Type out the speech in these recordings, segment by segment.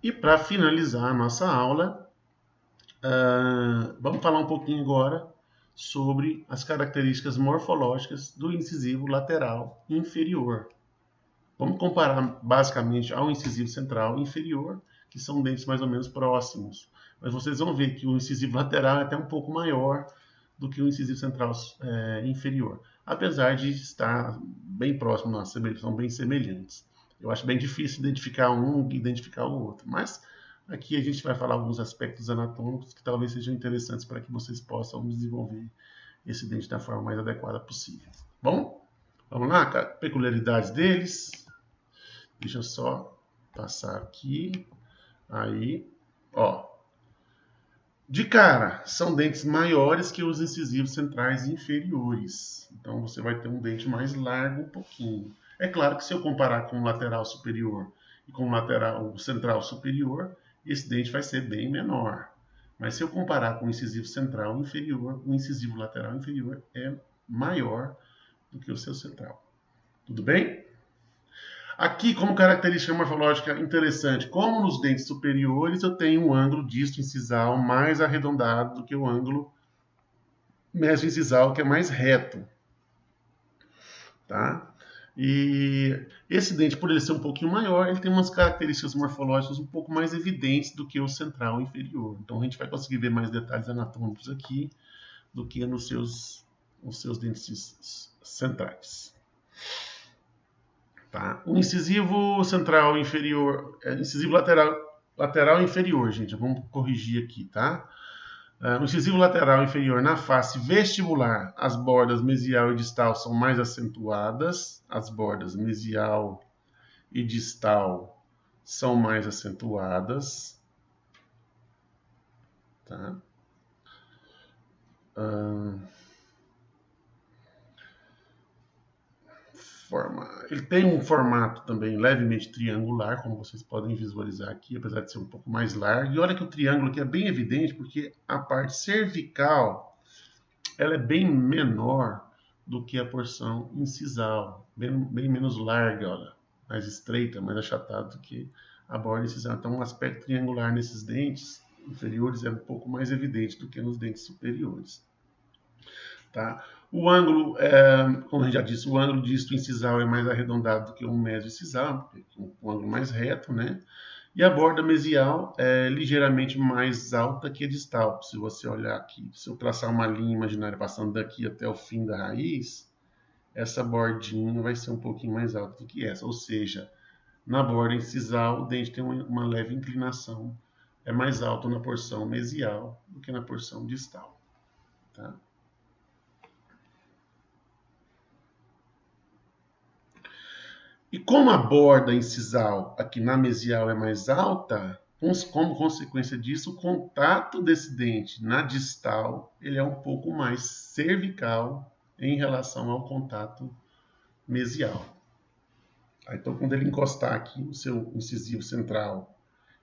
E para finalizar a nossa aula, vamos falar um pouquinho agora sobre as características morfológicas do incisivo lateral inferior. Vamos comparar basicamente ao incisivo central inferior, que são dentes mais ou menos próximos. Mas vocês vão ver que o incisivo lateral é até um pouco maior do que o incisivo central inferior, apesar de estar bem próximo, são bem semelhantes. Eu acho bem difícil identificar um e identificar o outro, mas aqui a gente vai falar alguns aspectos anatômicos que talvez sejam interessantes para que vocês possam desenvolver esse dente da forma mais adequada possível. Bom, vamos lá, peculiaridades deles. Deixa eu só passar aqui. Aí, ó. De cara, são dentes maiores que os incisivos centrais inferiores. Então você vai ter um dente mais largo um pouquinho. É claro que se eu comparar com o lateral superior e com o lateral central superior, esse dente vai ser bem menor. Mas se eu comparar com o incisivo central inferior, o incisivo lateral inferior é maior do que o seu central. Tudo bem? Aqui, como característica morfológica interessante, como nos dentes superiores eu tenho um ângulo disto-incisal mais arredondado do que o ângulo meso-incisal, que é mais reto. Tá? E esse dente, por ele ser um pouquinho maior, ele tem umas características morfológicas um pouco mais evidentes do que o central inferior. Então a gente vai conseguir ver mais detalhes anatômicos aqui do que nos seus dentes centrais. Tá? O incisivo central inferior, incisivo lateral inferior, gente, vamos corrigir aqui, tá? No incisivo lateral inferior, na face vestibular, as bordas mesial e distal são mais acentuadas, as bordas mesial e distal são mais acentuadas, tá? Ele tem um formato também levemente triangular, como vocês podem visualizar aqui, apesar de ser um pouco mais largo. E olha que o triângulo aqui é bem evidente, porque a parte cervical ela é bem menor do que a porção incisal, bem menos larga, olha, mais estreita, mais achatada do que a borda incisal. Então, um aspecto triangular nesses dentes inferiores é um pouco mais evidente do que nos dentes superiores. Tá? O ângulo, como a gente já disse, o ângulo disto incisal é mais arredondado do que o meso-incisal, um ângulo mais reto, né? E a borda mesial é ligeiramente mais alta que a distal. Se você olhar aqui, se eu traçar uma linha imaginária passando daqui até o fim da raiz, essa bordinha vai ser um pouquinho mais alta do que essa. Ou seja, na borda incisal, o dente tem uma leve inclinação, é mais alto na porção mesial do que na porção distal. Tá? E como a borda incisal aqui na mesial é mais alta, como consequência disso, o contato desse dente na distal ele é um pouco mais cervical em relação ao contato mesial. Então, quando ele encostar aqui no seu incisivo central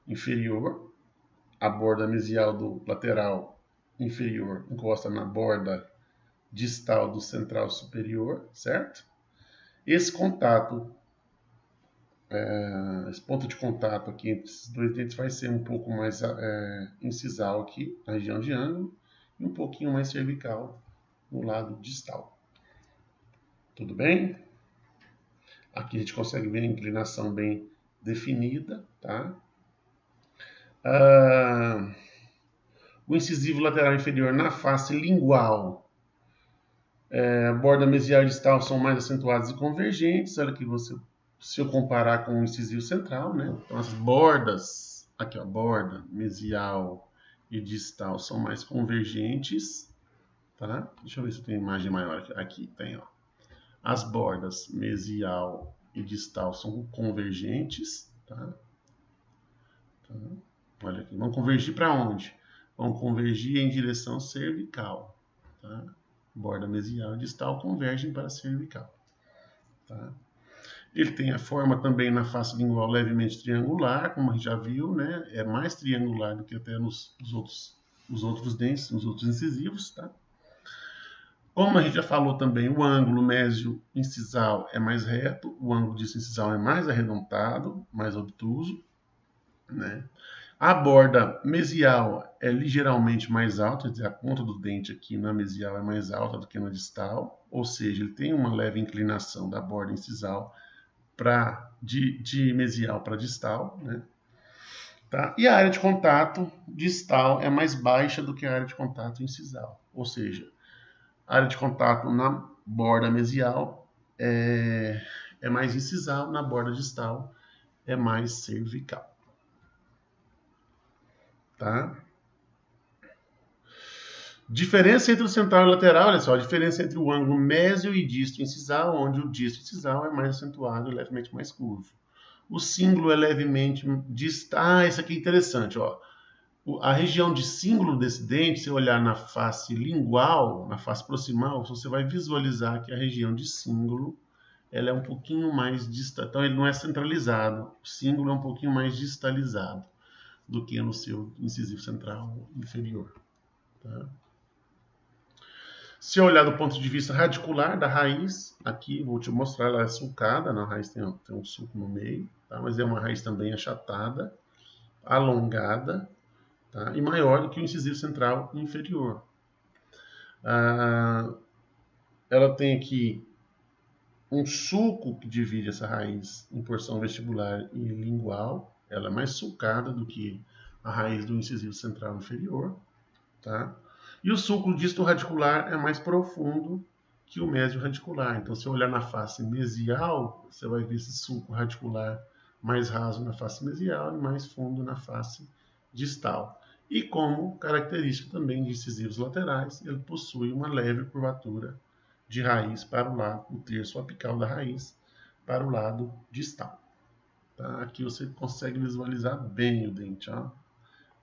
inferior, a borda mesial do lateral inferior encosta na borda distal do central superior, certo? Esse contato esse ponto de contato aqui entre esses dois dentes vai ser um pouco mais incisal aqui, na região de ângulo, e um pouquinho mais cervical no lado distal. Tudo bem? Aqui a gente consegue ver a inclinação bem definida, tá? O incisivo lateral inferior na face lingual, a borda mesial e distal são mais acentuadas e convergentes. Olha que se eu comparar com o incisivo central, né? Então as bordas, aqui ó, borda mesial e distal são mais convergentes, tá? Deixa eu ver se tem imagem maior aqui. Aqui tem, ó. As bordas mesial e distal são convergentes, tá? Olha aqui, vão convergir para onde? Vão convergir em direção cervical, tá? Borda mesial e distal convergem para a cervical, tá? Ele tem a forma também na face lingual levemente triangular, como a gente já viu, né? É mais triangular do que até nos outros dentes, nos outros incisivos, tá? Como a gente já falou também, o ângulo mésio-incisal é mais reto, o ângulo disto-incisal é mais arredondado, mais obtuso. né? A borda mesial é ligeiramente mais alta, quer dizer, a ponta do dente aqui na mesial é mais alta do que na distal, ou seja, ele tem uma leve inclinação da borda incisal de mesial para distal, né? Tá? E a área de contato distal é mais baixa do que a área de contato incisal, ou seja, a área de contato na borda mesial é mais incisal, na borda distal é mais cervical. Tá? Diferença entre o central e o lateral, olha só, a diferença entre o ângulo mésio e disto incisal, onde o disto incisal é mais acentuado e levemente mais curvo. O cíngulo é levemente distal. Ah, isso aqui é interessante, ó. A região de cíngulo desse dente, se olhar na face lingual, na face proximal, você vai visualizar que a região de cíngulo ela é um pouquinho mais distal. Então ele não é centralizado. O cíngulo é um pouquinho mais distalizado do que no seu incisivo central inferior. Tá? Se olhar do ponto de vista radicular da raiz, aqui vou te mostrar, ela é sulcada, na raiz tem um sulco no meio, tá? Mas é uma raiz também achatada, alongada, tá? E maior do que o incisivo central inferior. Ela tem aqui um sulco que divide essa raiz em porção vestibular e lingual. Ela é mais sulcada do que a raiz do incisivo central inferior, tá? E o sulco disto-radicular é mais profundo que o médio-radicular. Então, se eu olhar na face mesial, você vai ver esse sulco radicular mais raso na face mesial e mais fundo na face distal. E como característica também de incisivos laterais, ele possui uma leve curvatura de raiz para o lado, o terço apical da raiz para o lado distal. Tá? Aqui você consegue visualizar bem o dente, ó.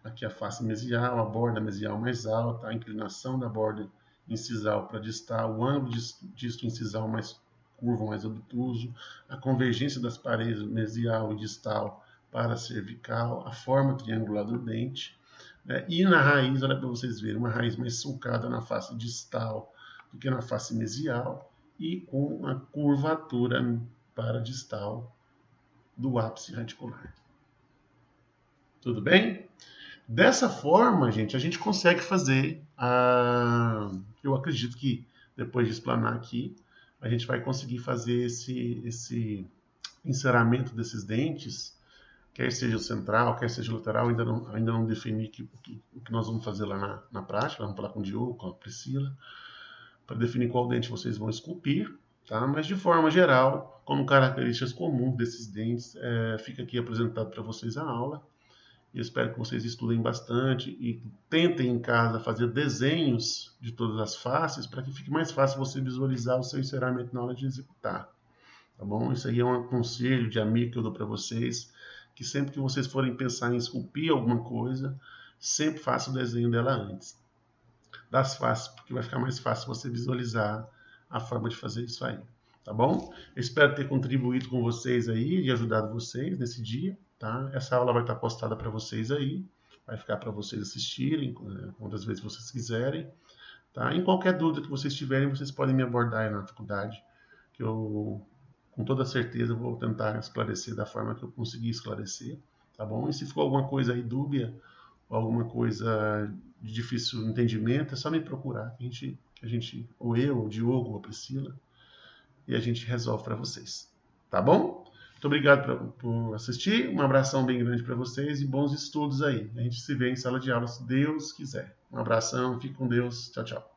Aqui a face mesial, a borda mesial mais alta, a inclinação da borda incisal para distal, o ângulo disto incisal mais curvo, mais obtuso, a convergência das paredes mesial e distal para a cervical, a forma triangular do dente, né? E na raiz, olha para vocês verem, uma raiz mais sulcada na face distal do que na face mesial e com a curvatura para distal do ápice radicular. Tudo bem? Dessa forma, gente, a gente consegue fazer eu acredito que depois de explanar aqui, a gente vai conseguir fazer esse enceramento desses dentes, quer seja o central, quer seja o lateral, ainda não defini o que nós vamos fazer lá na prática, vamos falar com o Diogo, com a Priscila, para definir qual dente vocês vão esculpir, tá? Mas de forma geral, como características comuns desses dentes, fica aqui apresentado para vocês a aula. Eu espero que vocês estudem bastante e tentem em casa fazer desenhos de todas as faces para que fique mais fácil você visualizar o seu enceramento na hora de executar. Tá bom? Isso aí é um conselho de amigo que eu dou para vocês, que sempre que vocês forem pensar em esculpir alguma coisa, sempre faça o desenho dela antes das faces, porque vai ficar mais fácil você visualizar a forma de fazer isso aí. Tá bom? Eu espero ter contribuído com vocês aí e ajudado vocês nesse dia. Tá? Essa aula vai estar postada para vocês aí, vai ficar para vocês assistirem quantas vezes vocês quiserem. Tá? Em qualquer dúvida que vocês tiverem, vocês podem me abordar aí na faculdade, que eu, com toda certeza, vou tentar esclarecer da forma que eu conseguir esclarecer. Tá bom? E se ficou alguma coisa aí dúbia, ou alguma coisa de difícil entendimento, é só me procurar, que a gente ou eu, ou o Diogo, ou a Priscila, e a gente resolve para vocês. Tá bom? Muito obrigado por assistir. Um abração bem grande para vocês e bons estudos aí. A gente se vê em sala de aula se Deus quiser. Um abração, fique com Deus. Tchau, tchau.